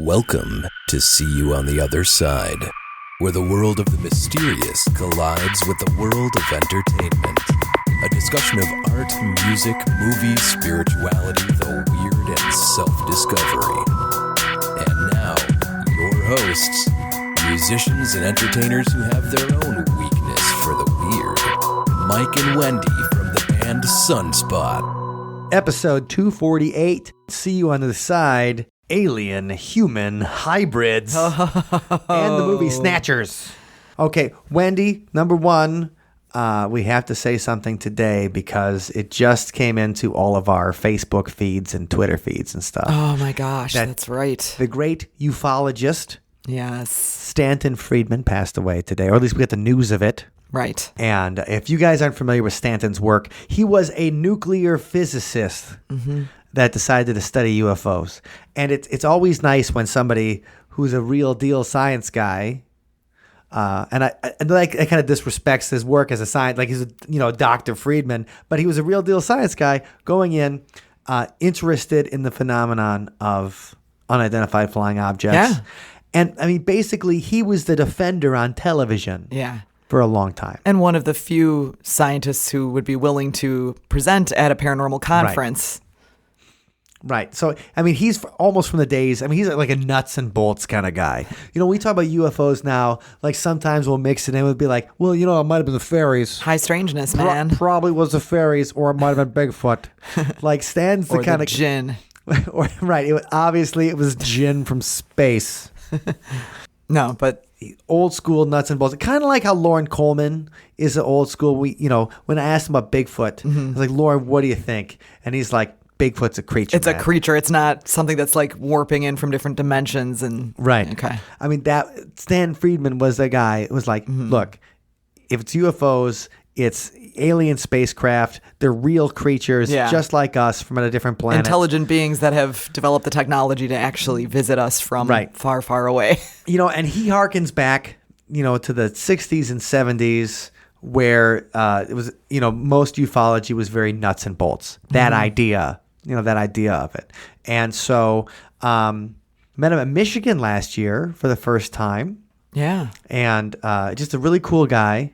Welcome to See You on the Other Side, where the world of the mysterious collides with the world of entertainment. A discussion of art, music, movies, spirituality, the weird, and self-discovery. And now, your hosts, musicians and entertainers who have their own weakness for the weird, Mike and Wendy from the band Sunspot. Episode 248, See You on the Side, Alien-Human Hybrids, and the movie Snatchers. Okay, Wendy, number one, we have to say something today because it just came into all of our Facebook feeds and Twitter feeds and stuff. Oh my gosh, that's right. The great ufologist, Yes. Stanton Friedman, passed away today, or at least we got the news of it. Right. And if you guys aren't familiar with Stanton's work, he was a nuclear physicist that decided to study UFOs. And it's always nice when somebody who's a real deal science guy, and I kind of disrespects his work as a science, like he's Dr. Friedman, but he was a real deal science guy going in, interested in the phenomenon of unidentified flying objects. Yeah. And I mean, basically, he was the defender on television. Yeah. For a long time. And one of the few scientists who would be willing to present at a paranormal conference. Right. So, I mean, he's almost from the days, I mean, he's like a nuts and bolts kind of guy. You know, we talk about UFOs now, like sometimes we'll mix it in. We'll be like, well, it might have been the fairies. High strangeness, man. Probably was the fairies, or it might have been Bigfoot. Like Stan's the or kind the of... Jinn. Right. Obviously, it was Jinn from space. No, but... Old school nuts and bolts. Kind of like how Lauren Coleman is an old school. When I asked him about Bigfoot, I was like, Lauren, what do you think? And he's like, Bigfoot's a creature. It's a creature. It's not something that's like warping in from different dimensions. And right. Okay. I mean, Stan Friedman was the guy. It was like, look, if it's UFOs, it's alien spacecraft. They're real creatures, just like us from a different planet. Intelligent beings that have developed the technology to actually visit us from far, far away. And he harkens back, to the 60s and 70s where it was, most ufology was very nuts and bolts. That idea, that idea of it. And so met him at Michigan last year for the first time. Yeah. And just a really cool guy.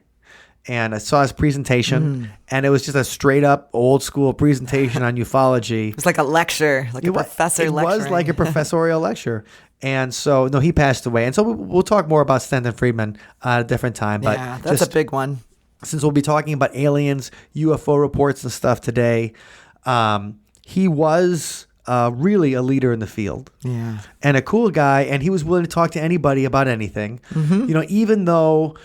And I saw his presentation, and it was just a straight-up, old-school presentation on ufology. It was like a lecture, like a professor lecturing. It was like a professorial lecture. And so, no, he passed away. And so we'll talk more about Stanton Friedman at a different time. But yeah, that's a big one. Since we'll be talking about aliens, UFO reports and stuff today, he was really a leader in the field. Yeah. And a cool guy, and he was willing to talk to anybody about anything. Even though...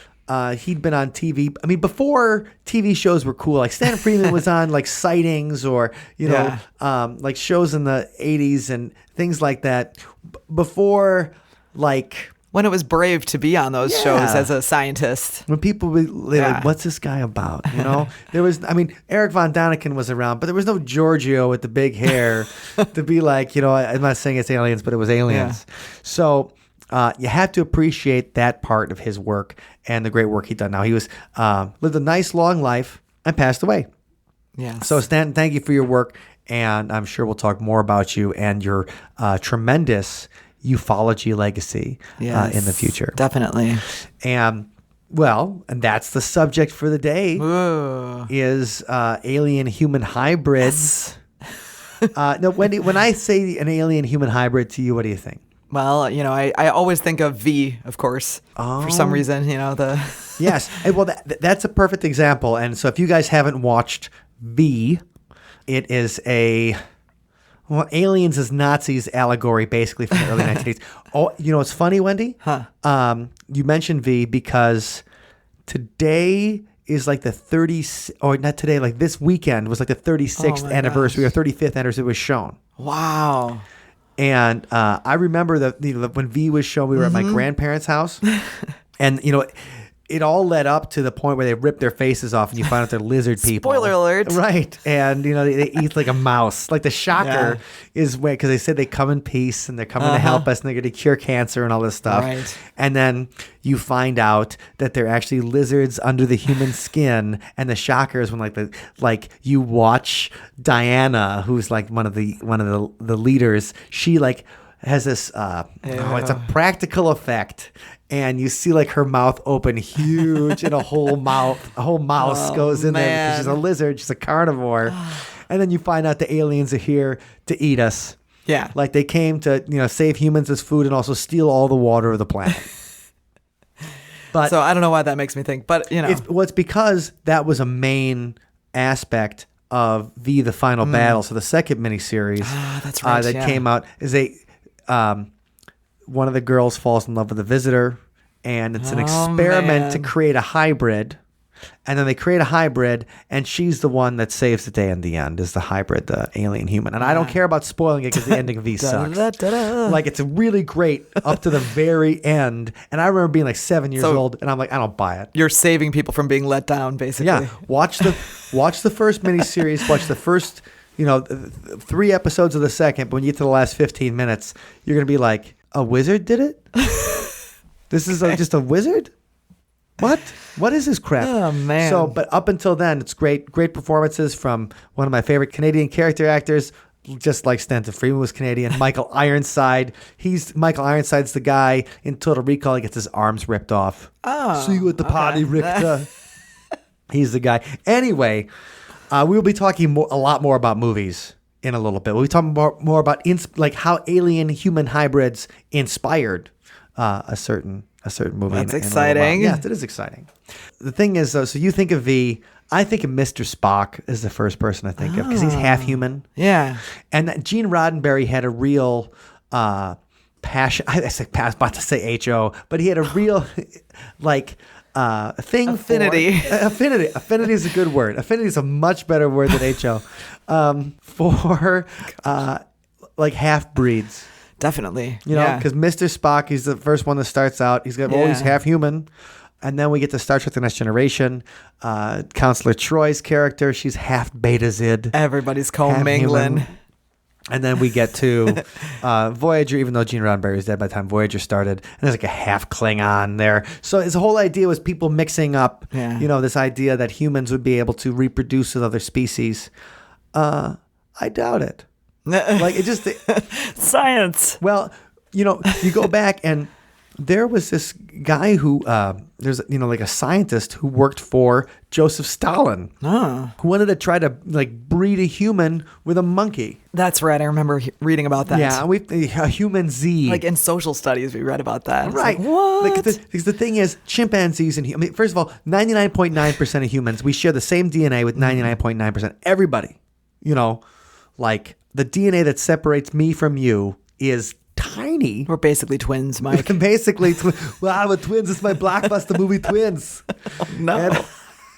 he'd been on TV. I mean, before TV shows were cool, like Stanton Friedman was on like Sightings or, like shows in the 80s and things like that. Before, like... When it was brave to be on those shows as a scientist. When people were like, what's this guy about? There was, Eric Von Daniken was around, but there was no Giorgio with the big hair to be like, I'm not saying it's aliens, but it was aliens. Yeah. So... you have to appreciate that part of his work and the great work he'd done. Now, he was lived a nice, long life and passed away. Yeah. So, Stanton, thank you for your work, and I'm sure we'll talk more about you and your tremendous ufology legacy in the future. Definitely. And that's the subject for the day. Ooh. Is alien-human hybrids. Yes. Now, Wendy, when I say an alien-human hybrid to you, what do you think? Well, I always think of V, of course, for some reason, Yes. Well, that's a perfect example. And so if you guys haven't watched V, it is aliens as Nazis allegory, basically, from the early 1980s. Oh, it's funny, Wendy? Huh. You mentioned V because today is like the 30th, or not today, like this weekend was like the 36th anniversary or 35th anniversary it was shown. Wow. And I remember when V was shown, we were at my grandparents' house, and it all led up to the point where they rip their faces off, and you find out they're lizard people. Spoiler alert! Right, and they eat like a mouse. Like the shocker is when, because they said they come in peace and they're coming to help us and they're going to cure cancer and all this stuff. Right. And then you find out that they're actually lizards under the human skin, and the shocker is when you watch Diana, who's like one of the leaders. She has this. It's a practical effect, and you see like her mouth open huge, and a whole mouse goes in there because she's a lizard. She's a carnivore, and then you find out the aliens are here to eat us. Yeah, like they came to save humans as food and also steal all the water of the planet. But so I don't know why that makes me think, but it's because that was a main aspect of the Final Battle. So the second miniseries that's right, that came out is one of the girls falls in love with a visitor, and it's an experiment to create a hybrid. And then they create a hybrid, and she's the one that saves the day in the end, is the hybrid, the alien human. And I don't care about spoiling it because the ending of V sucks. Like, it's really great up to the very end. And I remember being like 7 years old, and I'm like, I don't buy it. You're saving people from being let down, basically. Yeah. Watch the first miniseries, watch the first 3 episodes of the second, but when you get to the last 15 minutes, you're going to be like, a wizard did it? This is just a wizard? What is this crap? Oh, man. So, but up until then, it's great performances from one of my favorite Canadian character actors, just like Stanton Friedman was Canadian. Michael Ironside. Michael Ironside's the guy in Total Recall. He gets his arms ripped off. Oh, see you at the party, Richter. He's the guy. Anyway, we'll be talking a lot more about movies in a little bit. We'll be talking more about like how alien human hybrids inspired a certain movie. That's exciting. Yes, it is exciting. The thing is, though, so you think of V, I think of Mr. Spock as the first person I think of because he's half human. Yeah. And Gene Roddenberry had a real passion. I was about to say H.O., but he had a real thing affinity. Affinity is a good word. Affinity is a much better word than H.O. For like half breeds. Definitely. Because Mr. Spock, he's the first one that starts out. He's always half human. And then we get to Star Trek The Next Generation. Counselor Troy's character, she's half Beta Zid. Everybody's commingling. And then we get to Voyager, even though Gene Roddenberry was dead by the time Voyager started. And there's like a half Klingon there. So his whole idea was people mixing up, this idea that humans would be able to reproduce with other species. I doubt it. Like it just science. Well, you go back and there was this guy who there's like a scientist who worked for Joseph Stalin who wanted to try to like breed a human with a monkey. That's right. I remember reading about that. Yeah, a human Z. Like in social studies, we read about that. Right. Like, what? Because the thing is, chimpanzees and first of all, 99.9% of humans, we share the same DNA with 99.9%. Everybody, like. The DNA that separates me from you is tiny. We're basically twins, Mike. Basically, we're twins. It's my blockbuster movie, Twins. Oh, no. And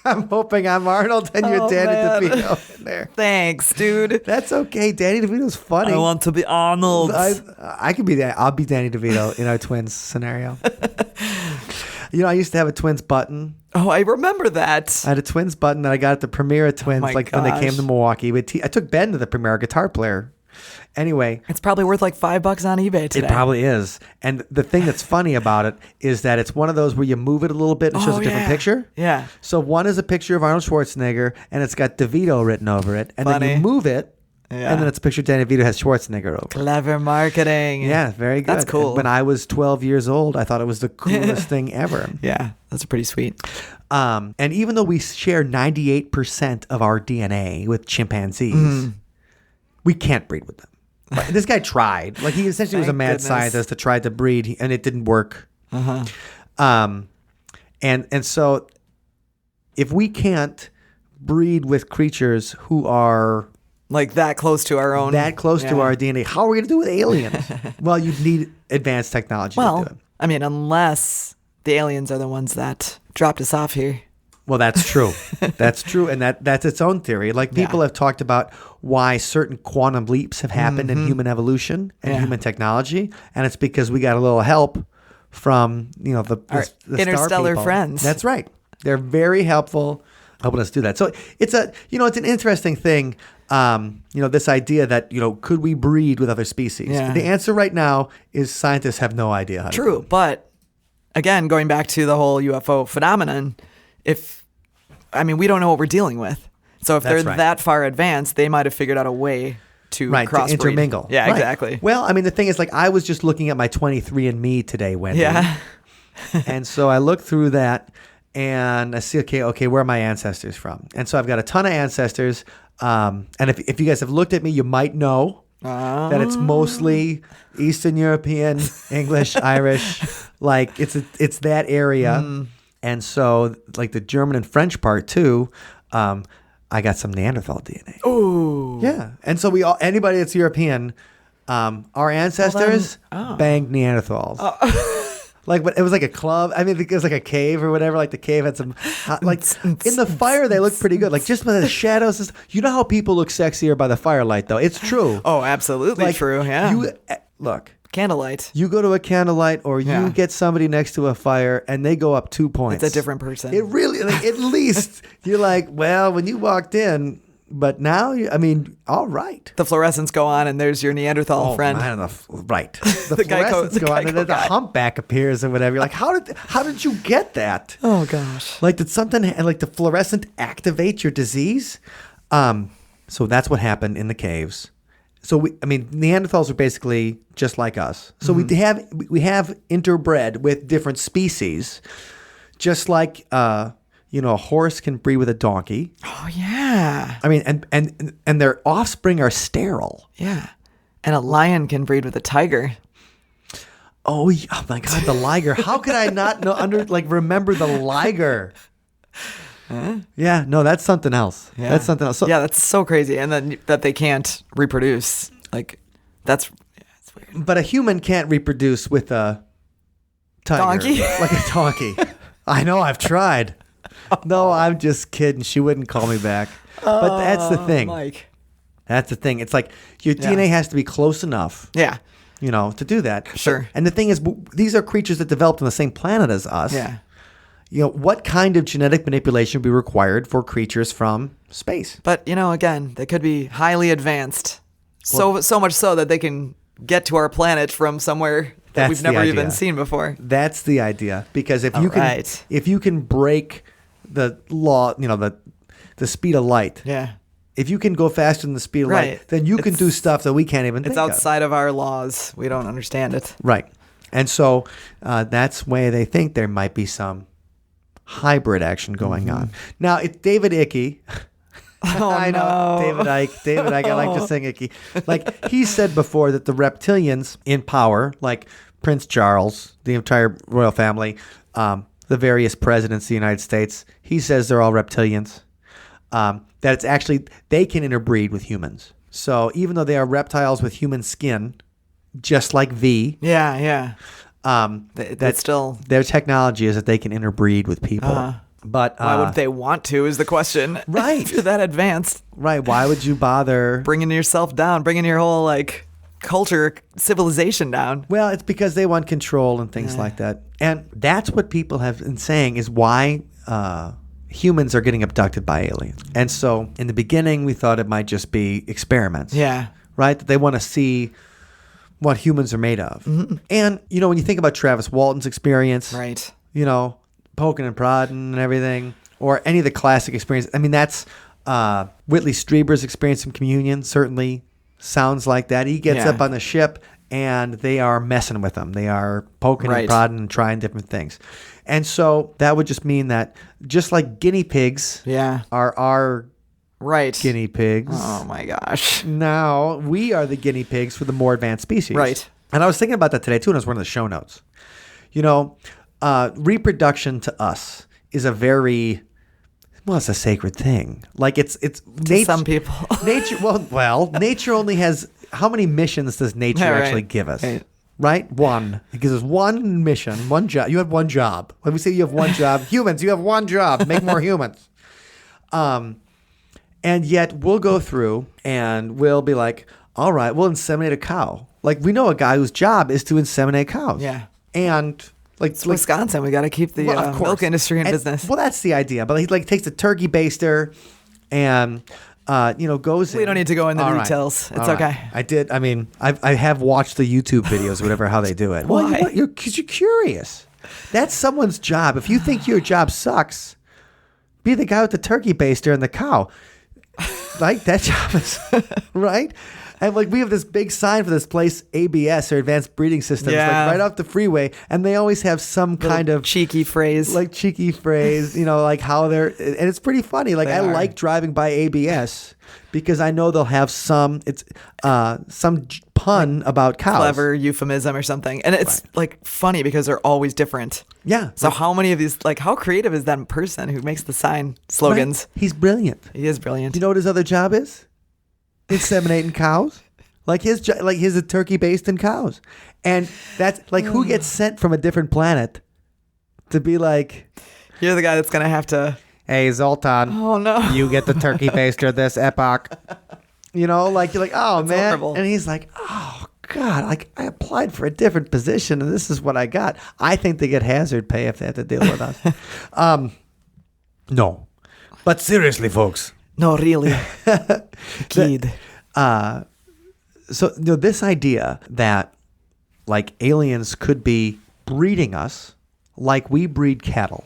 I'm hoping I'm Arnold and you're Danny DeVito in there. Thanks, dude. That's okay. Danny DeVito's funny. I want to be Arnold. I can be that. I'll be Danny DeVito in our Twins scenario. I used to have a Twins button. Oh, I remember that. I had a Twins button that I got at the premiere of Twins, when they came to Milwaukee. I took Ben to the premiere, a guitar player. Anyway. It's probably worth like $5 on eBay today. It probably is. And the thing that's funny about it is that it's one of those where you move it a little bit and it shows a different picture. Yeah. So one is a picture of Arnold Schwarzenegger and it's got DeVito written over it. And then you move it. Yeah. And then it's a picture Danny DeVito has Schwarzenegger over. Clever marketing. Yeah, very good. That's cool. And when I was 12 years old, I thought it was the coolest thing ever. Yeah, that's pretty sweet. And even though we share 98% of our DNA with chimpanzees, we can't breed with them. Like, this guy tried. Like he essentially was a mad scientist that tried to breed, and it didn't work. And so if we can't breed with creatures who are like that close to our own. That close to our DNA. How are we going to do it with aliens? Well, you need advanced technology to do it. I mean, unless the aliens are the ones that dropped us off here. Well, that's true. That's true. And that's its own theory. Like people have talked about why certain quantum leaps have happened in human evolution and human technology. And it's because we got a little help from, the interstellar star friends. That's right. They're very helpful helping us do that. So it's it's an interesting thing. This idea that, could we breed with other species? Yeah. The answer right now is scientists have no idea how to do it. But again, going back to the whole UFO phenomenon, we don't know what we're dealing with. So if they're that far advanced, they might have figured out a way to to intermingle. Yeah, exactly. Well, I mean, the thing is, like, I was just looking at my 23andMe today, Wendy. Yeah. And so I look through that and I see, okay, where are my ancestors from? And so I've got a ton of ancestors. And if you guys have looked at me, you might know that it's mostly Eastern European, English, Irish. Like, it's that area. And so, like, the German and French part, too, I got some Neanderthal DNA. Ooh. Yeah. And so anybody that's European, our ancestors banged Neanderthals. Like, but it was like a club. I mean, it was like a cave or whatever. Like, the cave had some, like, in the fire, they looked pretty good. Like, just by the shadows. You know how people look sexier by the firelight, though? It's true. Oh, absolutely like, true. Yeah. Look. Candlelight. You go to a candlelight or you get somebody next to a fire and they go up 2 points. It's a different person. It really, like, at least you're like, well, when you walked in, but now, I mean, all right. The fluorescents go on and there's your Neanderthal friend. Man, right. The fluorescents go on and then the humpback appears or whatever. You're like, how did you get that? Oh, gosh. Like, did something, like the fluorescent activate your disease? So that's what happened in the caves. So Neanderthals are basically just like us. So we have interbred with different species, just like a horse can breed with a donkey. Oh yeah. I mean, and their offspring are sterile. Yeah, and a lion can breed with a tiger. Oh my God, the liger! How could I not remember the liger? Yeah, no, that's something else. Yeah. That's something else. So, yeah, that's so crazy. And then that they can't reproduce. Like, that's weird. But a human can't reproduce with a tiger. Donkey? Like a donkey. I know, I've tried. No, I'm just kidding. She wouldn't call me back. But that's the thing. Mike. That's the thing. It's like your DNA has to be close enough. Yeah. To do that. Sure. And the thing is, these are creatures that developed on the same planet as us. Yeah. What kind of genetic manipulation would be required for creatures from space? But, again, they could be highly advanced. So much so that they can get to our planet from somewhere that we've never even seen before. That's the idea. Because if you can break the law, the speed of light. Yeah. If you can go faster than the speed of light, then you can do stuff that we can't even think of. It's outside of our laws. We don't understand it. Right. And so that's why they think there might be some hybrid action going on. Now, it's David Icke. Oh, I know. no. David Icke. I like to sing Icke. Like, he said before that the reptilians in power, like Prince Charles, the entire royal family, the various presidents of the United States, he says they're all reptilians. That it's actually, they can interbreed with humans. So even though they are reptiles with human skin, just like V. Yeah. That's still their technology is that they can interbreed with people. But why would they want to is the question. Right. If you're that advanced. Right. Why would you bother bringing yourself down, bringing your whole culture, civilization down? Well, it's because they want control and things like that. And that's what people have been saying is why humans are getting abducted by aliens. And so in the beginning, we thought it might just be experiments. Yeah. Right? That they want to see what humans are made of. Mm-hmm. And, when you think about Travis Walton's experience, right? Poking and prodding and everything, or any of the classic experience. I mean, that's Whitley Strieber's experience in Communion certainly sounds like that. He gets up on the ship and they are messing with him. They are poking and prodding and trying different things. And so that would just mean that just like guinea pigs are our guinea pigs. Oh my gosh. Now we are the guinea pigs for the more advanced species. Right. And I was thinking about that today too, and it was one of the show notes. Reproduction to us is a very, it's a sacred thing. Like it's nature. Some people. Nature. Well, nature only has, how many missions does nature actually give us? Right? One. It gives us one mission, one job. You have one job. When we say you have one job, humans, you have one job. Make more humans. And yet we'll go through and we'll be like, all right, we'll inseminate a cow. Like, we know a guy whose job is to inseminate cows. Yeah. And it's Wisconsin. We got to keep the milk industry in business. Well, that's the idea. But he takes a turkey baster and goes in. We don't need to go into the details. It's okay. I did. I mean, I have watched the YouTube videos, whatever, how they do it. Why? Well, because you're curious. That's someone's job. If you think your job sucks, be the guy with the turkey baster and the cow. Like, that job is right. And like we have this big sign for this place, ABS or Advanced Breeding Systems, like right off the freeway, and they always have some kind of cheeky phrase, like how they're, and it's pretty funny. Like I like driving by ABS because I know they'll have some pun about cows, clever euphemism or something, and it's like funny because they're always different. Yeah. So how many of these, like, how creative is that person who makes the sign slogans? Right. He's brilliant. He is brilliant. Do you know what his other job is? Inseminating cows. Like his a turkey based in cows, and that's like who gets sent from a different planet to be like, you're the guy that's gonna have to. Hey Zoltan. Oh no. You get the turkey baster this epoch. Like you're like, oh that's man, horrible. And he's like, oh God, like I applied for a different position and this is what I got. I think they get hazard pay if they have to deal with us. No, but seriously, folks. No, really, kid. So this idea that like aliens could be breeding us like we breed cattle,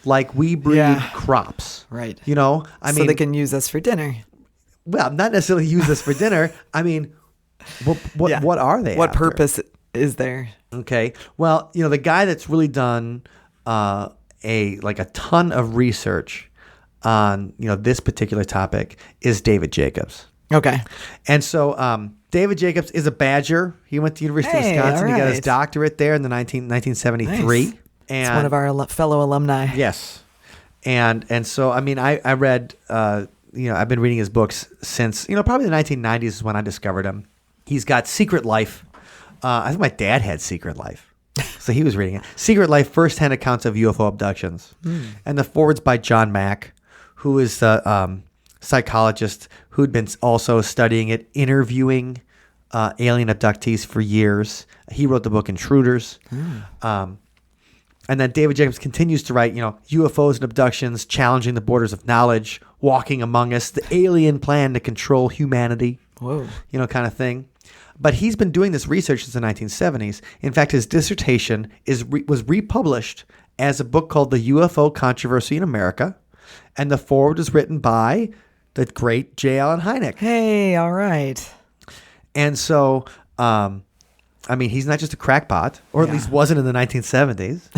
like we breed crops, right? I mean, so they can use us for dinner. Well, not necessarily use us for dinner. I mean, what are they? What after? Purpose is there? Okay. Well, the guy that's really done a ton of research on this particular topic is David Jacobs. Okay. And so David Jacobs is a Badger. He went to University of Wisconsin. He got his doctorate there in 1973. Nice. And it's one of our fellow alumni. Yes. And so, I mean, I read, I've been reading his books since, probably the 1990s is when I discovered him. He's got Secret Life. I think my dad had Secret Life. So he was reading it. Secret Life, first-hand accounts of UFO abductions. And the foreword's by John Mack, who is the psychologist who'd been also studying it, interviewing alien abductees for years. He wrote the book Intruders. And then David Jacobs continues to write, UFOs and abductions, challenging the borders of knowledge, walking among us, the alien plan to control humanity, kind of thing. But he's been doing this research since the 1970s. In fact, his dissertation was republished as a book called The UFO Controversy in America. And the foreword was written by the great J. Allen Hynek. Hey, all right. And so, he's not just a crackpot, or at least wasn't in the 1970s,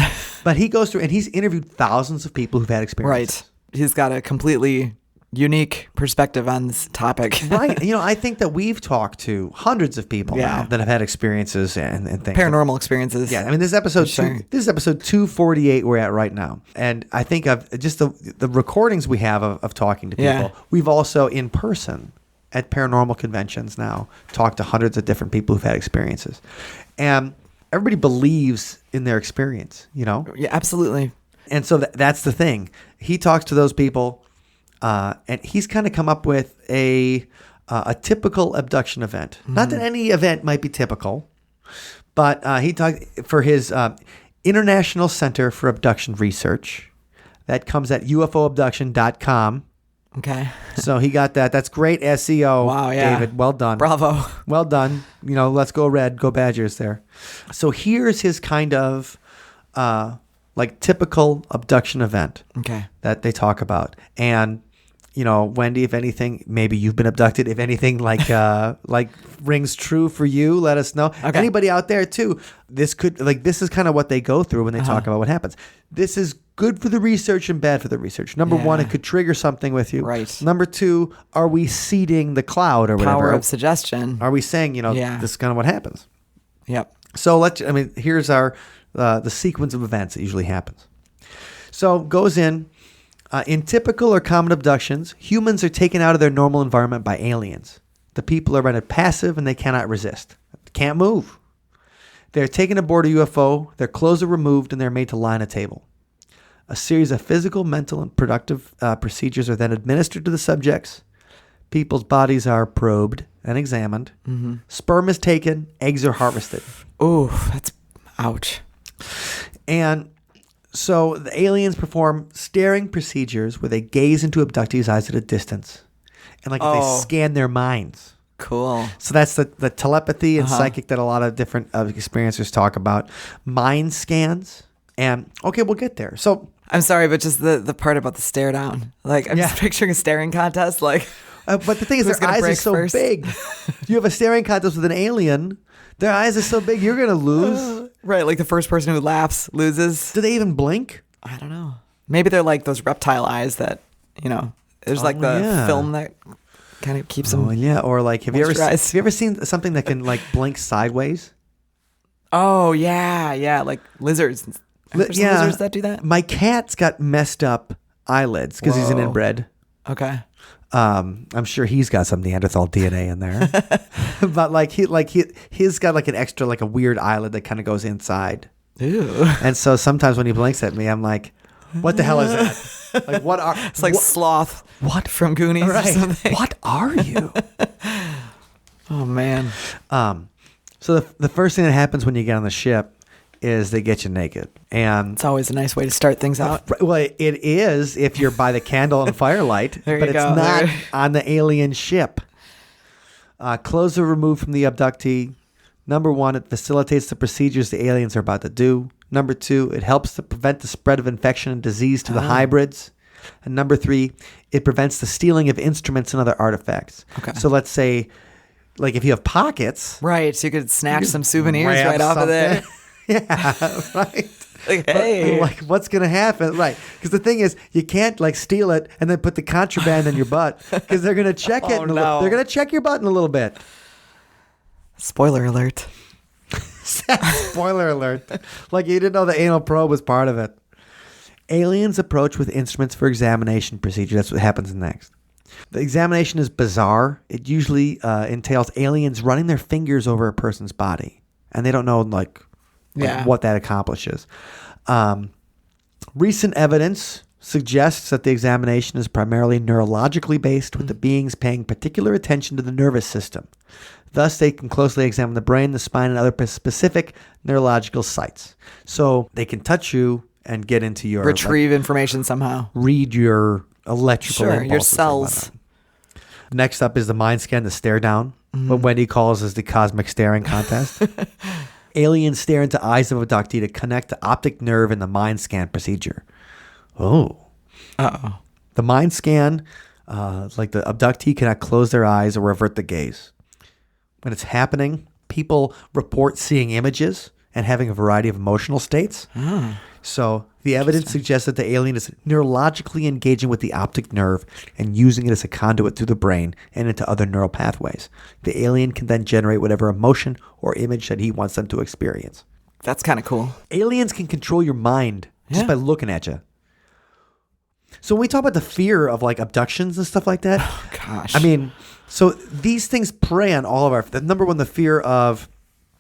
but he goes through and he's interviewed thousands of people who've had experiences. Right. He's got a completely unique perspective on this topic. Right. I think that we've talked to hundreds of people now that have had experiences and things. Paranormal experiences. Yeah. I mean, this is episode 248 we're at right now. And I think of just the recordings we have of talking to people. Yeah. We've also in person at paranormal conventions now talked to hundreds of different people who've had experiences. And everybody believes in their experience, Yeah, absolutely. And so that's the thing. He talks to those people. And he's kind of come up with a typical abduction event. Not that any event might be typical, but he talked for his International Center for Abduction Research. That comes at ufoabduction.com. Okay. So he got that. That's great SEO. Wow, yeah. David, well done. Bravo. Well done. Let's go Red, go Badgers there. So here's his kind of typical abduction event that they talk about. And Wendy, if anything, maybe you've been abducted. If anything rings true for you, let us know. Okay. Anybody out there too, this is kind of what they go through when they talk about what happens. This is good for the research and bad for the research. Number one, it could trigger something with you. Right. Number two, are we seeding the cloud or whatever? Power of suggestion. Are we saying, this is kind of what happens? Yep. So here's our the sequence of events that usually happens. So goes in. In typical or common abductions, humans are taken out of their normal environment by aliens. The people are rendered passive and they cannot resist. Can't move. They're taken aboard a UFO, their clothes are removed, and they're made to lie on a table. A series of physical, mental, and productive procedures are then administered to the subjects. People's bodies are probed and examined. Mm-hmm. Sperm is taken, eggs are harvested. Oh, that's ouch. And so the aliens perform staring procedures where they gaze into abductees' eyes at a distance. And they scan their minds. Cool. So that's the telepathy and psychic that a lot of different experiencers talk about. Mind scans. And, we'll get there. So I'm sorry, but just the part about the stare down. I'm just picturing a staring contest. But the thing is, their eyes are so big. You have a staring contest with an alien. Their eyes are so big, you're going to lose. Right, like the first person who laughs loses. Do they even blink? I don't know. Maybe they're like those reptile eyes that, there's like the film that kind of keeps them. Oh, yeah. Or like, have you ever seen something that can like blink sideways? Oh, yeah. Like lizards. Lizards that do that? My cat's got messed up eyelids because he's an inbred. Okay. I'm sure he's got some Neanderthal DNA in there, but he's got like an extra, like a weird eyelid that kind of goes inside. Ew. And so sometimes when he blinks at me, I'm like, "What the hell is that? Like what are?" It's like Sloth. What from Goonies or something? What are you? Oh man. So the first thing that happens when you get on the ship is they get you naked, and it's always a nice way to start things out. Well, it is if you're by the candle and firelight, but it's not on the alien ship. Clothes are removed from the abductee. Number 1, it facilitates the procedures the aliens are about to do. Number 2, it helps to prevent the spread of infection and disease to the hybrids. And number 3, it prevents the stealing of instruments and other artifacts. Okay. So let's say, like if you have pockets, right? So you could snatch some souvenirs right off of there. Yeah, right. Like, hey. Like, what's going to happen? Right. Because the thing is, you can't, like, steal it and then put the contraband in your butt because they're going to check it. They're going to check your butt in a little bit. Spoiler alert. Spoiler alert. Like, you didn't know the anal probe was part of it. Aliens approach with instruments for examination procedure. That's what happens next. The examination is bizarre. It usually entails aliens running their fingers over a person's body. And they don't know, like what that accomplishes. Recent evidence suggests that the examination is primarily neurologically based, with the beings paying particular attention to the nervous system. Thus, they can closely examine the brain, the spine, and other specific neurological sites. So they can touch you and get into your... Retrieve information somehow. Read your electrical impulses. Your cells. Next up is the mind scan, the stare down. What Wendy calls is the cosmic staring contest. Aliens stare into eyes of abductee to connect the optic nerve in the mind scan procedure. Oh. Uh-oh. The mind scan, like the abductee cannot close their eyes or revert the gaze. When it's happening, people report seeing images and having a variety of emotional states. So the evidence suggests that the alien is neurologically engaging with the optic nerve and using it as a conduit through the brain and into other neural pathways. The alien can then generate whatever emotion or image that he wants them to experience. That's kind of cool. Aliens can control your mind just by looking at you. So when we talk about the fear of like abductions and stuff like that, gosh. I mean, so these things prey on all of our, number one, the fear of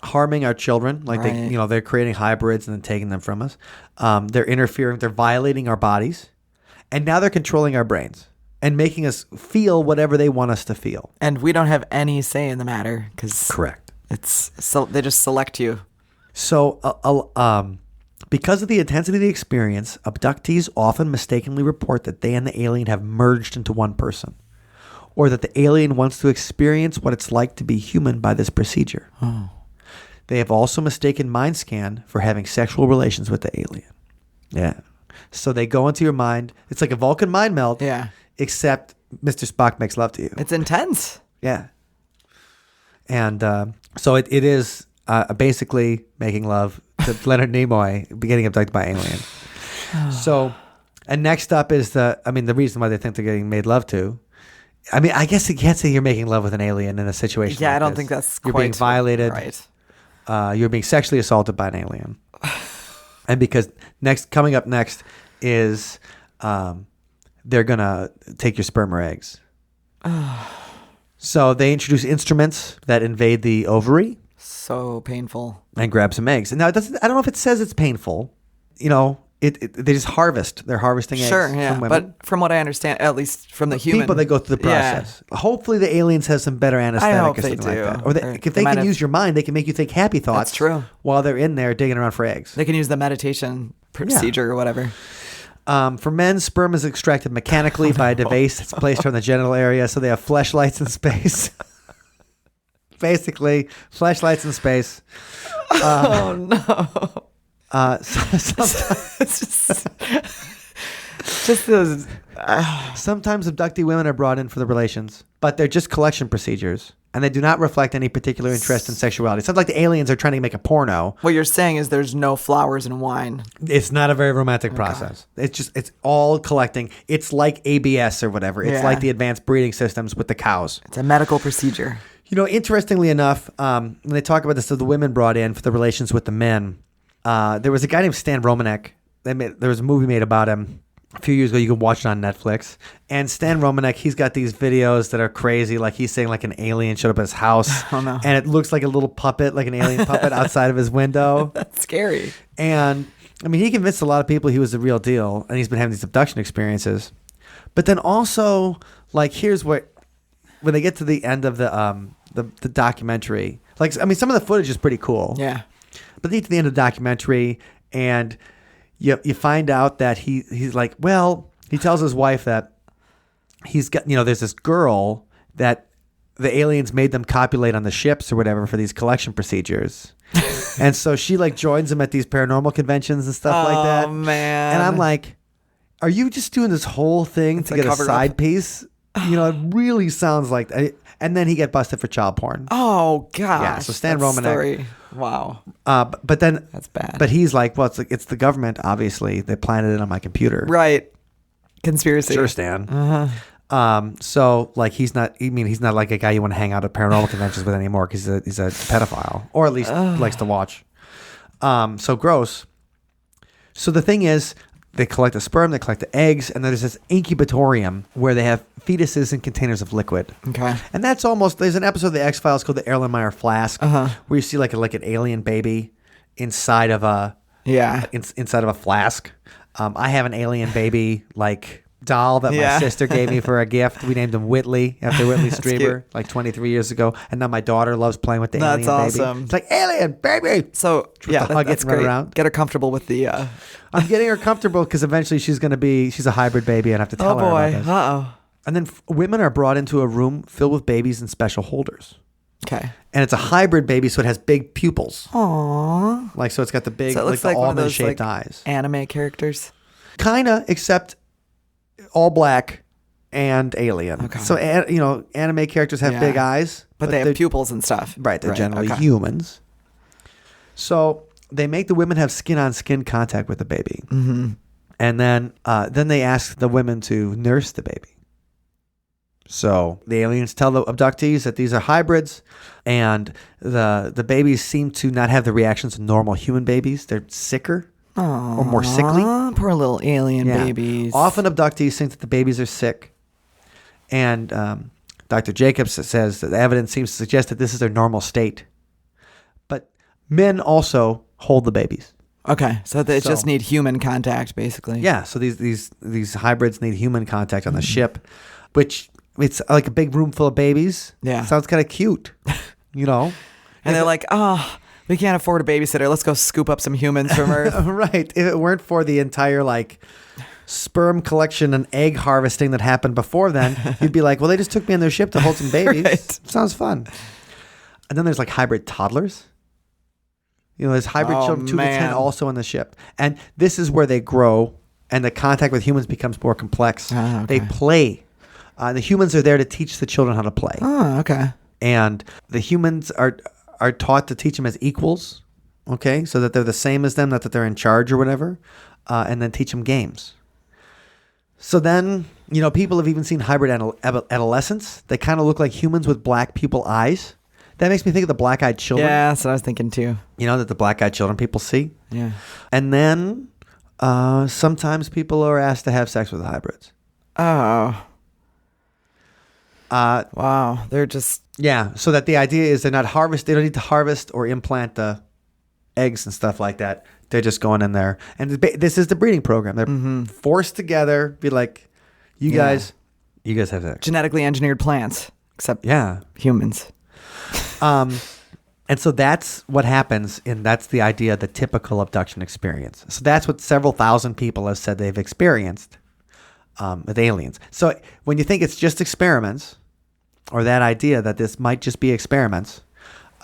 harming our children, like they're creating hybrids and then taking them from us. They're interfering, they're violating our bodies, and now they're controlling our brains and making us feel whatever they want us to feel. And we don't have any say in the matter because correct. They just select you. So, because of the intensity of the experience, abductees often mistakenly report that they and the alien have merged into one person, or that the alien wants to experience what it's like to be human by this procedure. Oh. They have also mistaken mind scan for having sexual relations with the alien. Yeah. So they go into your mind. It's like a Vulcan mind meld. Yeah. Except Mr. Spock makes love to you. It's intense. Yeah. And so it is basically making love to Leonard Nimoy getting abducted by aliens. So, and next up is the reason why they think they're getting made love to. I mean, I guess you can't say you're making love with an alien in a situation like I don't this. think that's You're being violated. Right. You're being sexually assaulted by an alien. And because coming up next is they're going to take your sperm or eggs. So they introduce instruments that invade the ovary. So painful. And grab some eggs. And now I don't know if it says it's painful. You know, they just harvest. They're harvesting eggs from women. But from what I understand, at least from the human people that go through the process. Yeah. Hopefully the aliens have some better anesthetic or something like that. Or if they can use your mind, they can make you think happy thoughts. That's true. While they're in there digging around for eggs. They can use the meditation procedure or whatever. For men, sperm is extracted mechanically by a device that's placed on the genital area, so they have fleshlights in space. Basically, fleshlights in space. Oh no. Sometimes just those. Sometimes abductee women are brought in for the relations, but they're just collection procedures. And they do not reflect any particular interest in sexuality. It's not like the aliens are trying to make a porno. What you're saying is there's no flowers and wine. It's not a very romantic process. It's all collecting. It's like ABS or whatever. It's like the advanced breeding systems with the cows. It's a medical procedure. Interestingly enough, when they talk about this, so the women brought in for the relations with the men, there was a guy named Stan Romanek. There was a movie made about him a few years ago. You can watch it on Netflix. And Stan Romanek, he's got these videos that are crazy. Like he's saying like an alien showed up at his house. Oh, no. And it looks like a little puppet, like an alien puppet outside of his window. That's scary. And I mean, he convinced a lot of people he was the real deal. And he's been having these abduction experiences. But then also, like, here's what, when they get to the end of the documentary, like, I mean, some of the footage is pretty cool. Yeah. But they get to the end of the documentary and you find out that he's like, well, he tells his wife that he's got, there's this girl that the aliens made them copulate on the ships or whatever for these collection procedures. And so she like joins them at these paranormal conventions and stuff like that. Oh, man. And I'm like, are you just doing this whole thing to get a side piece? It really sounds like that. And then he get busted for child porn. Oh, gosh. Yeah, so Stan Romanek. Story. Wow. But then that's bad. But he's like, well, it's the government. Obviously, they planted it on my computer. Right. Conspiracy. Sure, Stan. So like he's not like a guy you want to hang out at paranormal conventions with anymore because he's a pedophile, or at least likes to watch. So gross. So the thing is, they collect the sperm, they collect the eggs, and there's this incubatorium where they have fetuses in containers of liquid. Okay. And that's there's an episode of the X-Files called the Erlenmeyer Flask, where you see like an alien baby inside of a inside of a flask. I have an alien baby doll that my sister gave me for a gift. We named him Whitley after Whitley Strieber like 23 years ago, and now my daughter loves playing with the alien baby. That's awesome. It's like, alien baby. So that's great. Around. Get her comfortable with the. I'm getting her comfortable because eventually she's a hybrid baby, and I have to tell her about this. Uh-oh. And then women are brought into a room filled with babies in special holders. Okay. And it's a hybrid baby, so it has big pupils. Aww. So it's got the big, so it looks like one of those almond-shaped eyes. Anime characters. Kinda, except all black and alien. Okay. So anime characters have big eyes, but they have pupils and stuff. Right, they're generally humans. So they make the women have skin-on-skin contact with the baby, and then they ask the women to nurse the baby. So the aliens tell the abductees that these are hybrids, and the babies seem to not have the reactions of normal human babies. They're sicker. Aww, or more sickly. Poor little alien babies. Often abductees think that the babies are sick. And Dr. Jacobs says that the evidence seems to suggest that this is their normal state. But men also hold the babies. Okay, so they just need human contact, basically. Yeah, so these hybrids need human contact on the ship, which it's like a big room full of babies. Yeah. Sounds kind of cute, And they're like, we can't afford a babysitter. Let's go scoop up some humans from Earth. Right. If it weren't for the entire sperm collection and egg harvesting that happened before then, you'd be like, well, they just took me on their ship to hold some babies. Right. Sounds fun. And then there's hybrid toddlers. There's hybrid children, 2 to 10 also on the ship. And this is where they grow and the contact with humans becomes more complex. Okay. They play. The humans are there to teach the children how to play. Oh, okay. And the humans are taught to teach them as equals, okay, so that they're the same as them, not that they're in charge or whatever, and then teach them games. So then, people have even seen hybrid adolescents. They kind of look like humans with black pupil eyes. That makes me think of the black-eyed children. Yeah, that's what I was thinking too. That the black-eyed children people see. Yeah. And then sometimes people are asked to have sex with the hybrids. Oh. Wow, they're just... Yeah, so that the idea is they don't need to harvest or implant the eggs and stuff like that. They're just going in there. And this is the breeding program. They're forced together, be like, you guys have sex. Genetically engineered plants, except humans. And so that's what happens, and that's the idea of the typical abduction experience. So that's what several thousand people have said they've experienced with aliens. So when you think it's just experiments, or that idea that this might just be experiments,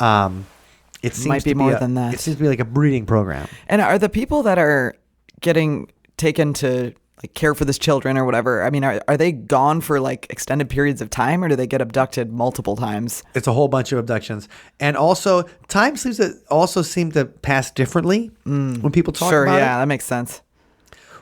it seems might be more than that. It seems to be like a breeding program. And are the people that are getting taken to like care for this children or whatever. I mean, are they gone for like extended periods of time, or do they get abducted multiple times? It's a whole bunch of abductions. And also, time seem to pass differently when people talk about it. Sure, yeah, that makes sense.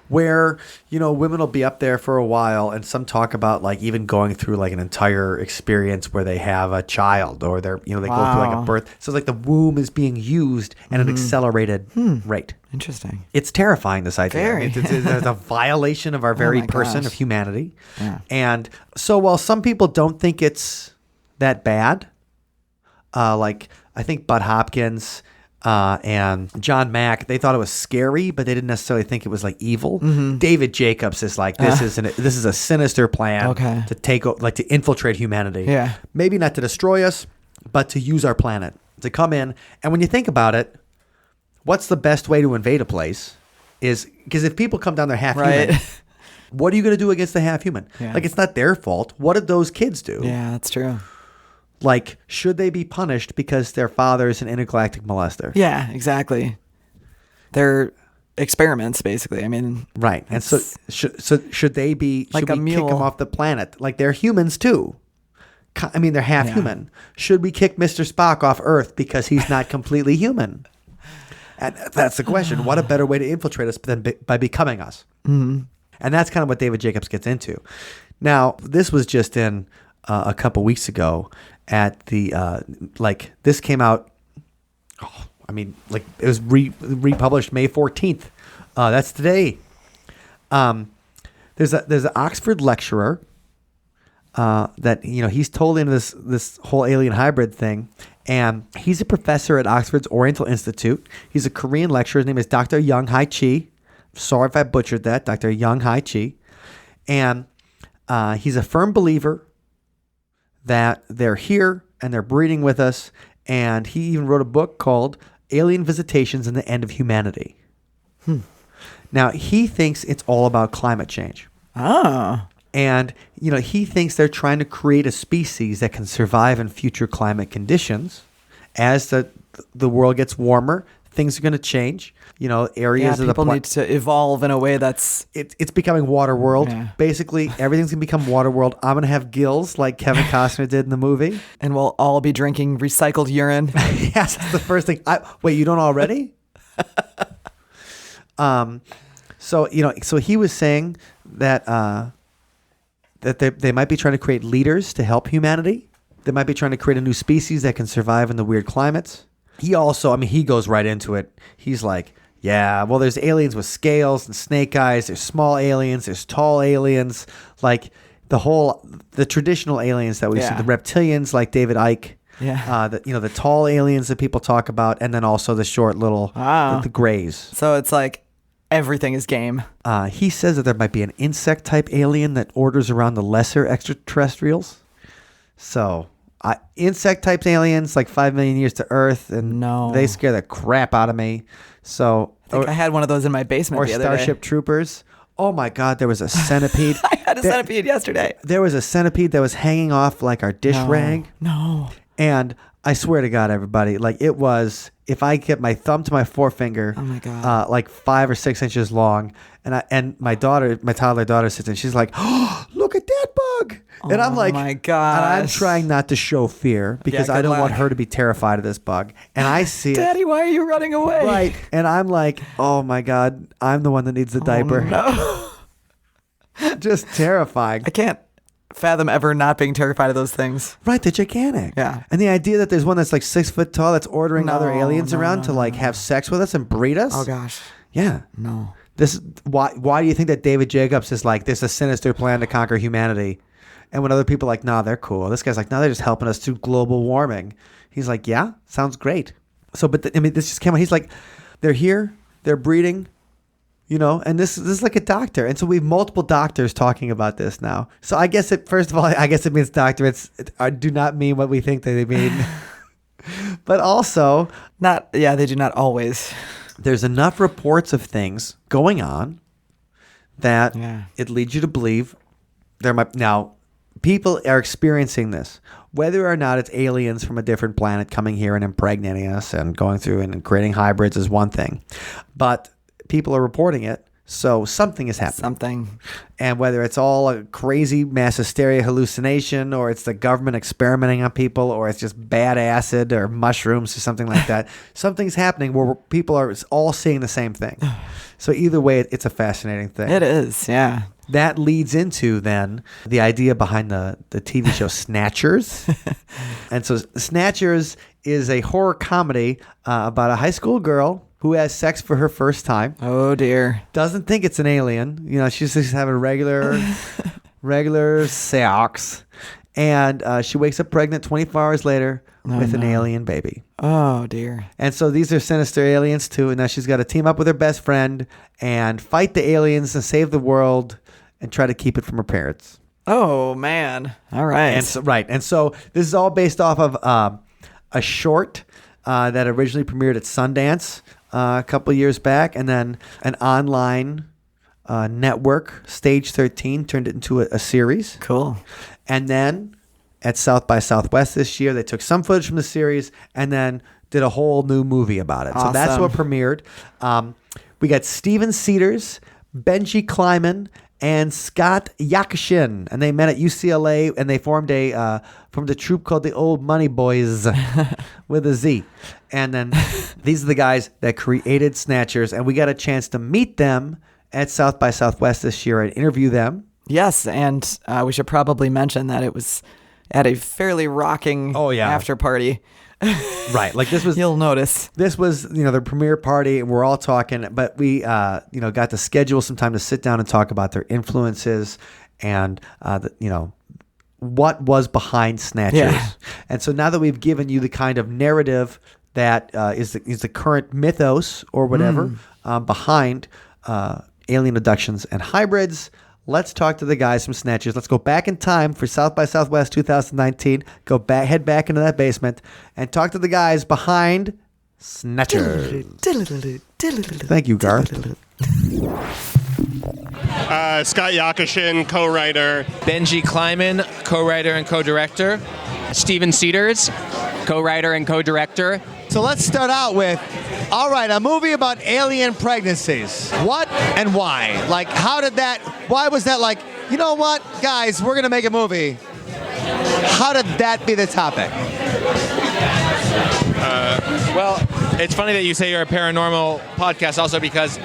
Where, women will be up there for a while, and some talk about like even going through like an entire experience where they have a child, or they go through like a birth. So it's like the womb is being used at an accelerated rate. Interesting. It's terrifying, this idea. Very. It's a violation of our very person, of humanity. Yeah. And so while some people don't think it's that bad, like I think Bud Hopkins and John Mack, they thought it was scary, but they didn't necessarily think it was like evil. David Jacobs is like, this is a sinister plan to to infiltrate humanity. Yeah. Maybe not to destroy us, but to use our planet, to come in. And when you think about it, what's the best way to invade a place? Is because if people come down there half human, what are you going to do against the half human? Yeah. Like, it's not their fault. What did those kids do? Yeah, that's true. Like, should they be punished because their father is an intergalactic molester? Yeah, exactly. They're experiments, basically. I mean, right. And so should they be? Like should we kick them off the planet? Like, they're humans too. I mean, they're half human. Should we kick Mr. Spock off Earth because he's not completely human? And that's the question. What a better way to infiltrate us than by becoming us? Mm-hmm. And that's kind of what David Jacobs gets into. Now, this was just in a couple weeks ago at the this came out. It was republished May 14th. That's today. There's an Oxford lecturer that he's totally into this whole alien hybrid thing. And he's a professor at Oxford's Oriental Institute. He's a Korean lecturer. His name is Dr. Young Hai Chi. Sorry if I butchered that, Dr. Young Hai Chi. And he's a firm believer that they're here and they're breeding with us. And he even wrote a book called Alien Visitations and the End of Humanity. Now, he thinks it's all about climate change. Ah. And, he thinks they're trying to create a species that can survive in future climate conditions. As the world gets warmer, things are going to change. Areas of the people need to evolve in a way that's... It's becoming water world. Yeah. Basically, everything's going to become water world. I'm going to have gills like Kevin Costner did in the movie. And we'll all be drinking recycled urine. Yes, that's the first thing. Wait, you don't already? So he was saying that they might be trying to create leaders to help humanity. They might be trying to create a new species that can survive in the weird climates. He also, he goes right into it. He's like, yeah, well, there's aliens with scales and snake eyes. There's small aliens. There's tall aliens. Like the traditional aliens that we see, the reptilians like David Icke. Yeah. The tall aliens that people talk about, and then also the short little, the grays. So it's like everything is game. He says that there might be an insect type alien that orders around the lesser extraterrestrials. So insect type aliens, like 5 million years to Earth, and they scare the crap out of me. So I think I had one of those in my basement the other day. Or Starship Troopers. Oh my God, there was a centipede. I had a centipede yesterday. There was a centipede that was hanging off like our dish rag. No. And I swear to God, everybody, like it was, if I get my thumb to my forefinger, oh my God, like 5 or 6 inches long, and my toddler daughter sits and she's like, oh, look at that bug. And I'm like, oh my God. And I'm trying not to show fear because I don't want her to be terrified of this bug. And I see Daddy, why are you running away? Right. And I'm like, oh my God, I'm the one that needs the diaper. No. Just terrifying. I can't fathom ever not being terrified of those things. Right, they're gigantic. Yeah. And the idea that there's one that's like 6 foot tall that's ordering other aliens around to like have sex with us and breed us. Oh gosh. Yeah. No. This is why do you think that David Jacobs is like, this is a sinister plan to conquer humanity? And when other people are like, nah, they're cool. This guy's like, no, they're just helping us through global warming. He's like, yeah, sounds great. So, but this just came out. He's like, they're here, they're breeding, and this is like a doctor. And so we have multiple doctors talking about this now. So I guess first of all, I guess it means doctorates do not mean what we think they mean. But also, they do not always. There's enough reports of things going on that it leads you to believe now people are experiencing this. Whether or not it's aliens from a different planet coming here and impregnating us and going through and creating hybrids is one thing. But people are reporting it. So something is happening. Something. And whether it's all a crazy mass hysteria hallucination, or it's the government experimenting on people, or it's just bad acid or mushrooms or something like that, something's happening where people are all seeing the same thing. So either way, it's a fascinating thing. It is, yeah. That leads into then the idea behind the TV show Snatchers. And so Snatchers is a horror comedy about a high school girl who has sex for her first time. Oh, dear. Doesn't think it's an alien. You know, she's just having regular sex. And she wakes up pregnant 24 hours later with an alien baby. Oh, dear. And so these are sinister aliens, too. And now she's got to team up with her best friend and fight the aliens and save the world and try to keep it from her parents. Oh, man. All right. And so this is all based off of a short that originally premiered at Sundance a couple of years back, and then an online network, Stage 13, turned it into a series. Cool. And then at South by Southwest this year, they took some footage from the series and then did a whole new movie about it. Awesome. So that's what premiered. We got Steven Seeders, Benji Kleiman, and Scott Yakashin, and they met at UCLA, and they formed a troupe called the Old Money Boys with a Z. And then these are the guys that created Snatchers, and we got a chance to meet them at South by Southwest this year and interview them. Yes, and we should probably mention that it was at a fairly rocking after party. Right, like this was. You'll notice this was the premiere party, and we're all talking. But we got to schedule some time to sit down and talk about their influences and what was behind Snatchers. Yeah. And so now that we've given you the kind of narrative that is the current mythos or whatever behind alien abductions and hybrids. Let's talk to the guys from Snatchers. Let's go back in time for South by Southwest 2019. Head back into that basement and talk to the guys behind Snatchers. Thank you, Garth. Scott Yakashin, co-writer. Benji Kleiman, co-writer and co-director. Steven Seeders, co-writer and co-director. So let's start out with, all right, a movie about alien pregnancies. What and why? Like, why was that like, you know what, guys, we're going to make a movie. How did that be the topic? Well, it's funny that you say you're a paranormal podcast also because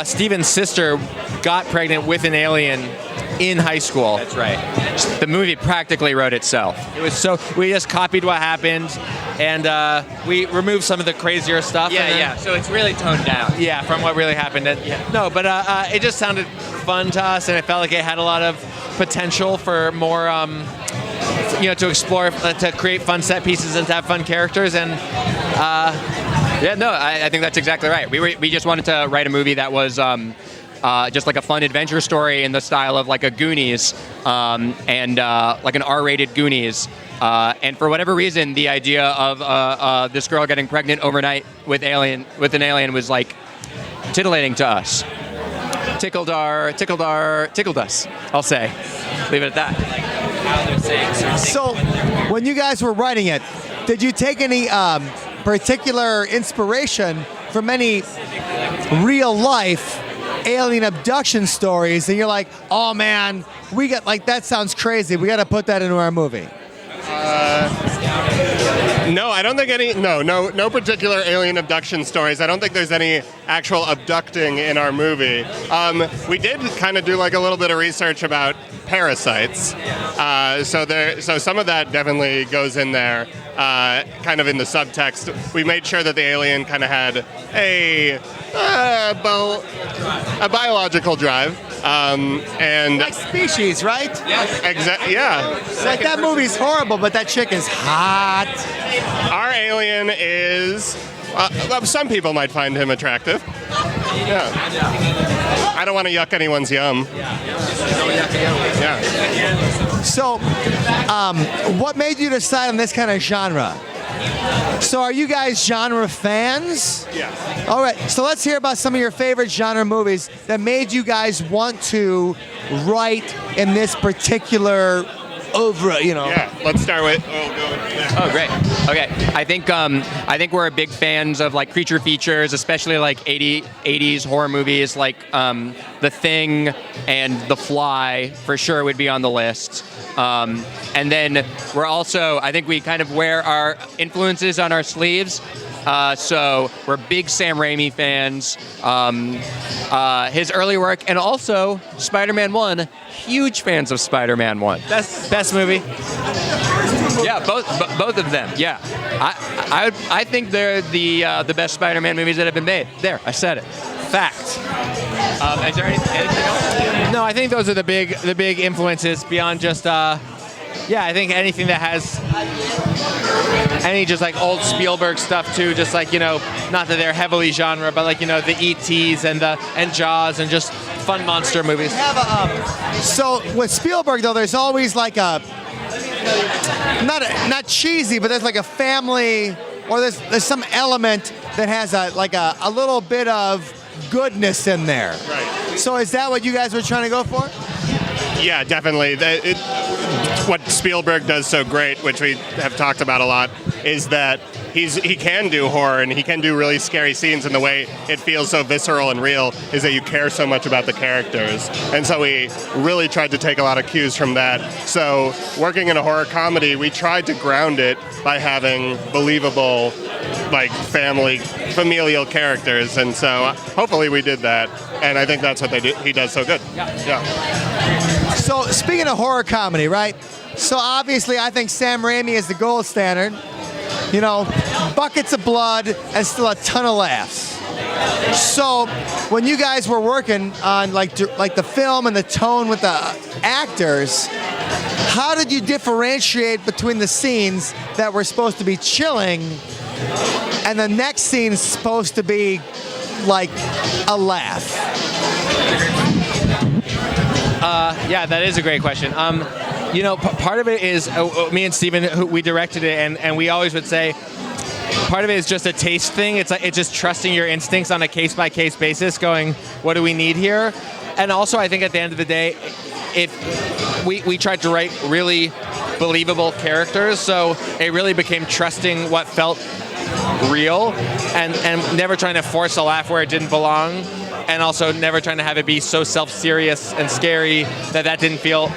Steven's sister got pregnant with an alien in high school. That's right. The movie practically wrote itself. It was so we just copied what happened, and we removed some of the crazier stuff. Yeah. So it's really toned down. Yeah, from what really happened. No, but it just sounded fun to us, and it felt like it had a lot of potential for more, to explore, to create fun set pieces and to have fun characters, and. I think that's exactly right. We just wanted to write a movie that was just like a fun adventure story in the style of like a Goonies and like an R-rated Goonies. And for whatever reason, the idea of this girl getting pregnant overnight with an alien was like titillating to us. Tickled us, I'll say. Leave it at that. So, when you guys were writing it, did you take any particular inspiration from any real life alien abduction stories and you're like, oh man, we got like that sounds crazy, we got to put that into our movie? No, I don't think no particular alien abduction stories. I don't think there's any actual abducting in our movie. We did kind of do like a little bit of research about parasites. So some of that definitely goes in there, kind of in the subtext. We made sure that the alien kind of had a biological drive. And like Species, right? Yes. Exactly. Yeah. Like that movie's horrible, but that chick is hot. Our alien is. Some people might find him attractive. Yeah. I don't want to yuck anyone's yum. Yeah. So, what made you decide on this kind of genre? So are you guys genre fans? Yeah. All right, so let's hear about some of your favorite genre movies that made you guys want to write in this particular oeuvre, Yeah, let's start with. Oh, great. Okay, I think we're big fans of like creature features, especially like 80s horror movies, like The Thing and The Fly for sure would be on the list. And then we're also, I think we kind of wear our influences on our sleeves. So we're big Sam Raimi fans. His early work, and also Spider-Man 1. Huge fans of Spider-Man 1. Best movie. Yeah, both of them. Yeah, I think they're the best Spider-Man movies that have been made. There, I said it. Fact. Is there anything else? No, I think those are the big influences beyond just. I think anything that has any just like old Spielberg stuff too, just like not that they're heavily genre, but like the E.T.s and Jaws and just fun monster movies. So with Spielberg though, there's always like a not cheesy, but there's like a family, or there's some element that has a little bit of goodness in there. Right. So is that what you guys were trying to go for? Yeah, definitely. What Spielberg does so great, which we have talked about a lot, is that he can do horror and he can do really scary scenes, and the way it feels so visceral and real is that you care so much about the characters. And so we really tried to take a lot of cues from that. So working in a horror comedy, we tried to ground it by having believable, like familial characters. And so hopefully we did that. And I think that's what he does so good. Yeah. So speaking of horror comedy, right? So obviously I think Sam Raimi is the gold standard. Buckets of blood and still a ton of laughs. So when you guys were working on like the film and the tone with the actors, how did you differentiate between the scenes that were supposed to be chilling and the next scene is supposed to be like a laugh? Yeah, that is a great question. Part of it is me and Steven, we directed it, and we always would say part of it is just a taste thing. It's just trusting your instincts on a case-by-case basis, going, what do we need here? And also, I think at the end of the day, if we tried to write really believable characters, so it really became trusting what felt real and never trying to force a laugh where it didn't belong, and also never trying to have it be so self-serious and scary that didn't feel...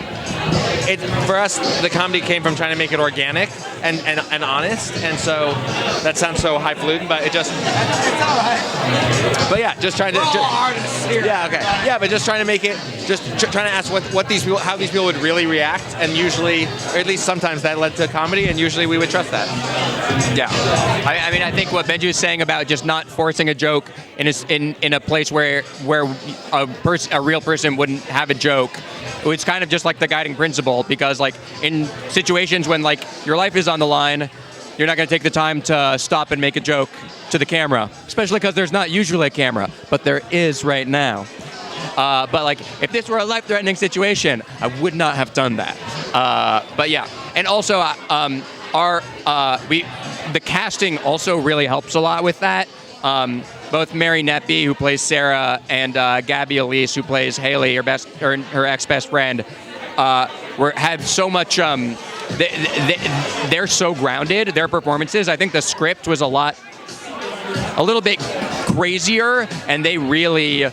For us, the comedy came from trying to make it organic and honest, and so that sounds so highfalutin, but it just... It's all right. But yeah, just trying to... artists here. Yeah, okay. Yeah, but just trying to make it... trying to ask what these people... how these people would really react, and usually, or at least sometimes that led to comedy, and usually we would trust that. Yeah. I mean, I think what Benji was saying about just not forcing a joke in a place where a real person wouldn't have a joke, it's kind of just like the guiding principle, because like in situations when like your life is on the line, you're not going to take the time to stop and make a joke to the camera, especially because there's not usually a camera, but there is right now. But like if this were a life-threatening situation, I would not have done that. But yeah, and also the casting also really helps a lot with that. Both Mary Neppy, who plays Sarah, and Gabby Elise, who plays Haley, her ex-best friend, have so much. They're so grounded. Their performances. I think the script was a little bit crazier, and they really,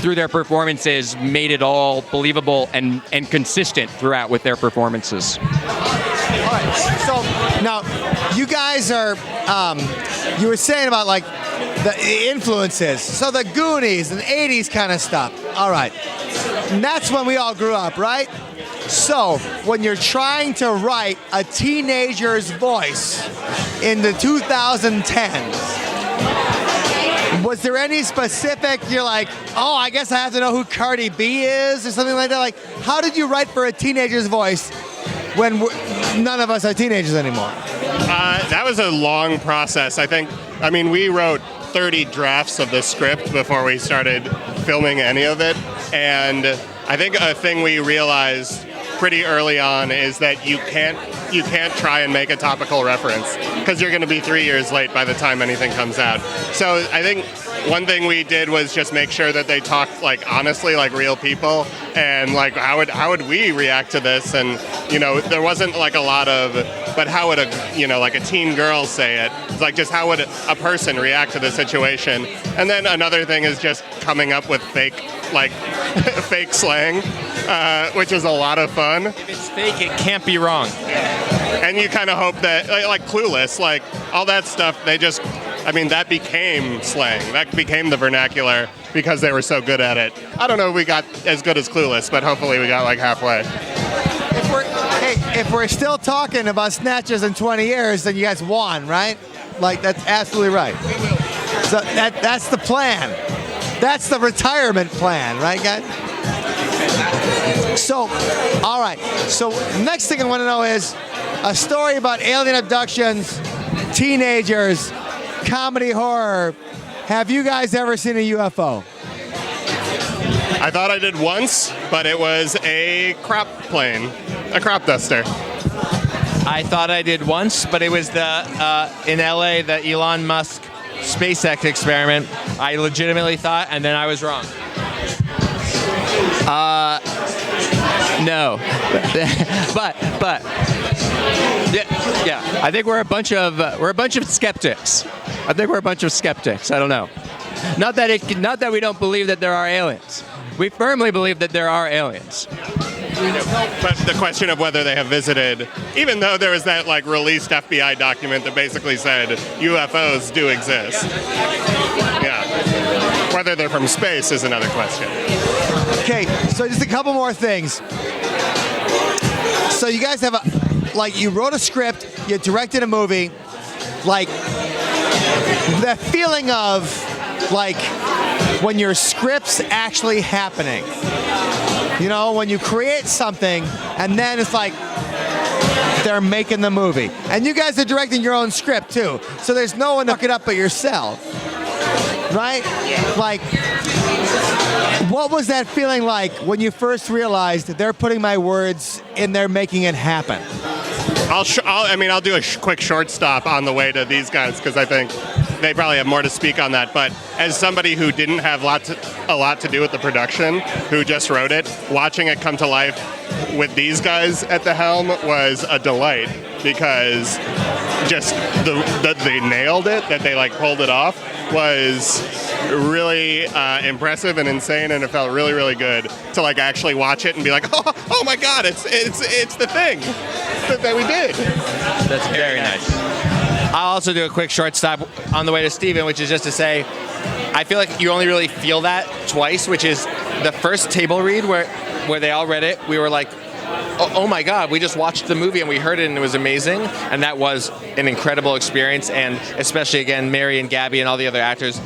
through their performances, made it all believable and consistent throughout with their performances. All right. So now, you guys are. You were saying about like the influences. So the Goonies and 80s kind of stuff. All right. And that's when we all grew up, right? So when you're trying to write a teenager's voice in the 2010s, was there any specific, you're like, oh, I guess I have to know who Cardi B is or something like that? Like, how did you write for a teenager's voice when none of us are teenagers anymore? That was a long process. I mean, we wrote 30 drafts of the script before we started filming any of it. And I think a thing we realized pretty early on is that you can't try and make a topical reference because you're going to be 3 years late by the time anything comes out. So I think one thing we did was just make sure that they talked like honestly like real people, and like how would we react to this, and there wasn't like a lot of, but how would like a teen girl say it? It's like just how would a person react to the situation. And then another thing is just coming up with fake slang, which is a lot of fun. If it's fake, it can't be wrong. And you kind of hope that, like Clueless, like all that stuff, that became slang. That became the vernacular because they were so good at it. I don't know if we got as good as Clueless, but hopefully we got like halfway. If we're still talking about Snatchers in 20 years, then you guys won, right? Like, that's absolutely right. So that's the plan. That's the retirement plan, right, guys? So, all right. So, next thing I want to know is a story about alien abductions, teenagers, comedy horror. Have you guys ever seen a UFO? I thought I did once, but it was a crop plane, a crop duster. I thought I did once, but it was in LA, the Elon Musk SpaceX experiment. I legitimately thought, and then I was wrong. No, but yeah. I think we're a bunch of skeptics. I don't know. Not that we don't believe that there are aliens. We firmly believe that there are aliens. But the question of whether they have visited, even though there was that like released FBI document that basically said UFOs do exist. Yeah. Whether they're from space is another question. Okay, so just a couple more things. So you guys have you wrote a script, you directed a movie, like the feeling of like when your script's actually happening. When you create something and then it's like they're making the movie. And you guys are directing your own script too. So there's no one to look it up but yourself. Right? Like, what was that feeling like when you first realized that they're putting my words in there making it happen? I'll do a quick short stop on the way to these guys because I think they probably have more to speak on that. But as somebody who didn't have a lot to do with the production, who just wrote it, watching it come to life with these guys at the helm was a delight because just they nailed it, that they like pulled it off was really impressive and insane, and it felt really, really good to like actually watch it and be like, oh my God, it's the thing that we did. That's very nice. I'll also do a quick short stop on the way to Steven, which is just to say, I feel like you only really feel that twice, which is the first table read where they all read it. We were like, oh my God, we just watched the movie and we heard it and it was amazing. And that was an incredible experience. And especially, again, Mary and Gabby and all the other actors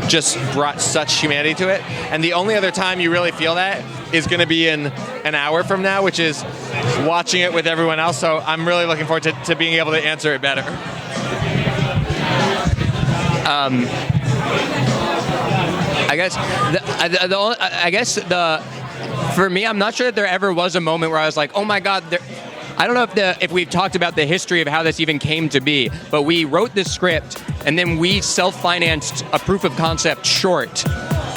just brought such humanity to it. And the only other time you really feel that is going to be in an hour from now, which is watching it with everyone else. So I'm really looking forward to being able to answer it better. For me, I'm not sure that there ever was a moment where I was like, oh my God, I don't know if we've talked about the history of how this even came to be, but we wrote this script and then we self-financed a proof of concept short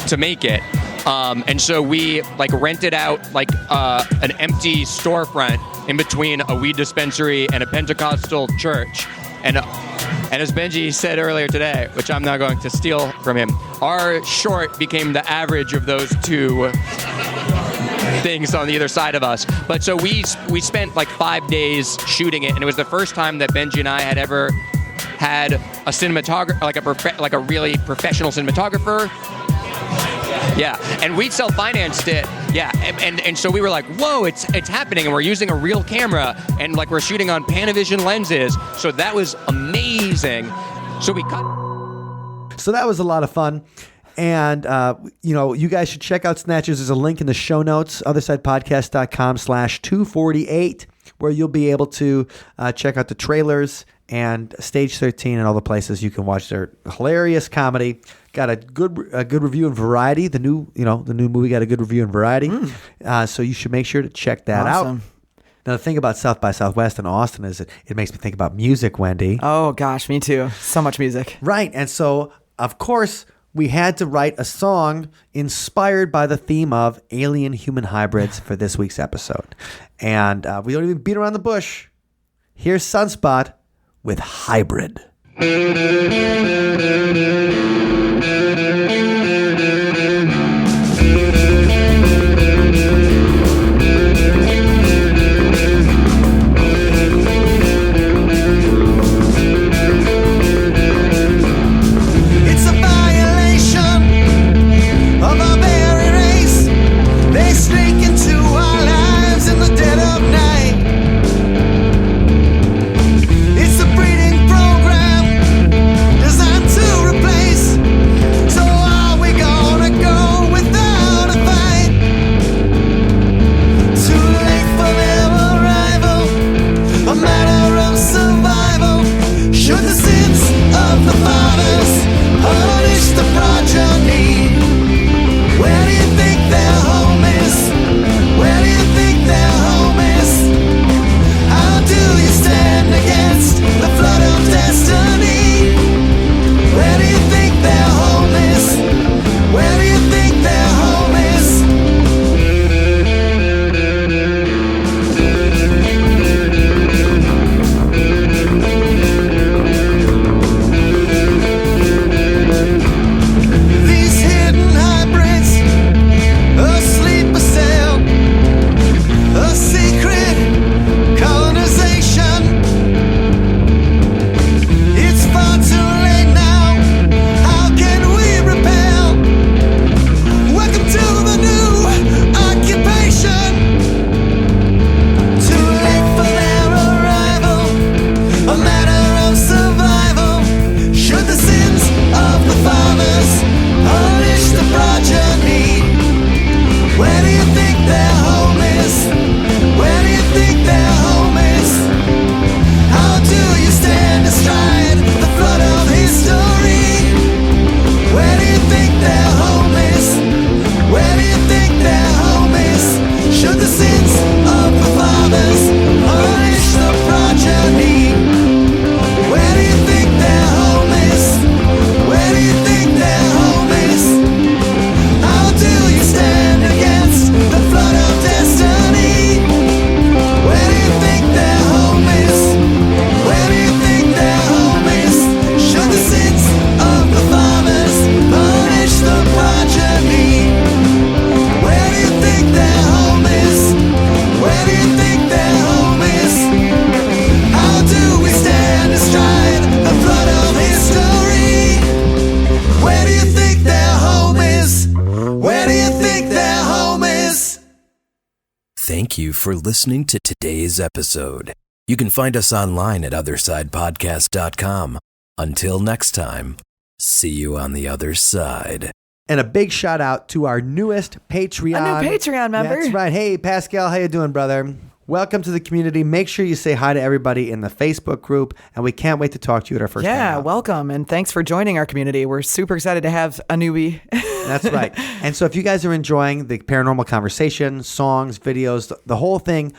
to make it. And so we like rented out like an empty storefront in between a weed dispensary and a Pentecostal church. And as Benji said earlier today, which I'm not going to steal from him, our short became the average of those two things on either side of us. But so we spent like 5 days shooting it, and it was the first time that Benji and I had ever had a cinematographer, like a really professional cinematographer. Yeah, and we self-financed it. Yeah, and so we were like, whoa, it's happening, and we're using a real camera, and like we're shooting on Panavision lenses. So that was amazing. So we cut. So that was a lot of fun. And, you guys should check out Snatchers. There's a link in the show notes, othersidepodcast.com/248, where you'll be able to check out the trailers and Stage 13 and all the places you can watch their hilarious comedy. Got a good review in Variety. The new movie got a good review in Variety. So you should make sure to check that out. Now, the thing about South by Southwest in Austin is it makes me think about music, Wendy. Oh, gosh, me too. So much music. Right. And so, of course, we had to write a song inspired by the theme of alien-human hybrids for this week's episode. And we don't even beat around the bush. Here's Sunspot with Hybrid. Thank you for listening to today's episode. You can find us online at othersidepodcast.com. Until next time, see you on the other side. And a big shout out to our newest Patreon. A new Patreon member. That's right. Hey, Pascal, how you doing, brother? Welcome to the community. Make sure you say hi to everybody in the Facebook group, and we can't wait to talk to you at our first hangout. Welcome, and thanks for joining our community. We're super excited to have a newbie. That's right. And so if you guys are enjoying the paranormal conversation, songs, videos, the whole thing,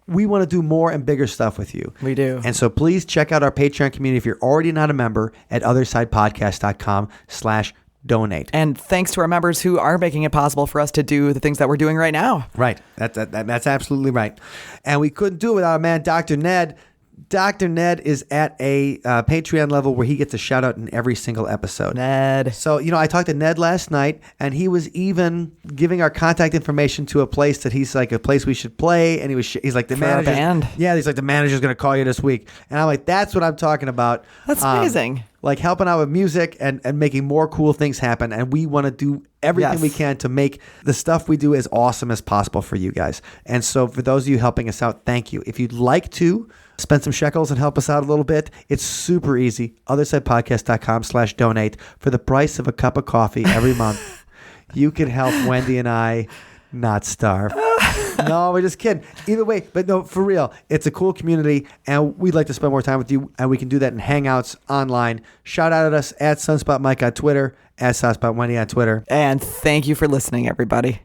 we want to do more and bigger stuff with you. We do. And so please check out our Patreon community if you're already not a member at othersidepodcast.com/donate. And thanks to our members who are making it possible for us to do the things that we're doing right now. Right. That's absolutely right. And we couldn't do it without our man, Dr. Ned. Dr. Ned is at a Patreon level where he gets a shout out in every single episode. Ned. So, I talked to Ned last night, and he was even giving our contact information to a place that he's like, a place we should play. And he's like, the manager. Band. Yeah, he's like, the manager's going to call you this week. And I'm like, that's what I'm talking about. That's amazing. Like helping out with music and making more cool things happen. And we want to do everything we can to make the stuff we do as awesome as possible for you guys. And so for those of you helping us out, thank you. If you'd like to spend some shekels and help us out a little bit, it's super easy. Othersidepodcast.com/donate. For the price of a cup of coffee every month, you can help Wendy and I not starve. No, we're just kidding. Either way, but no, for real, it's a cool community, and we'd like to spend more time with you, and we can do that in Hangouts online. Shout out at us at Sunspot Mike on Twitter, at Sunspot Wendy on Twitter. And thank you for listening, everybody.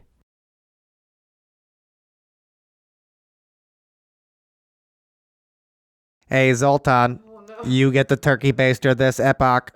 Hey, Zoltan, you get the turkey baster this epoch.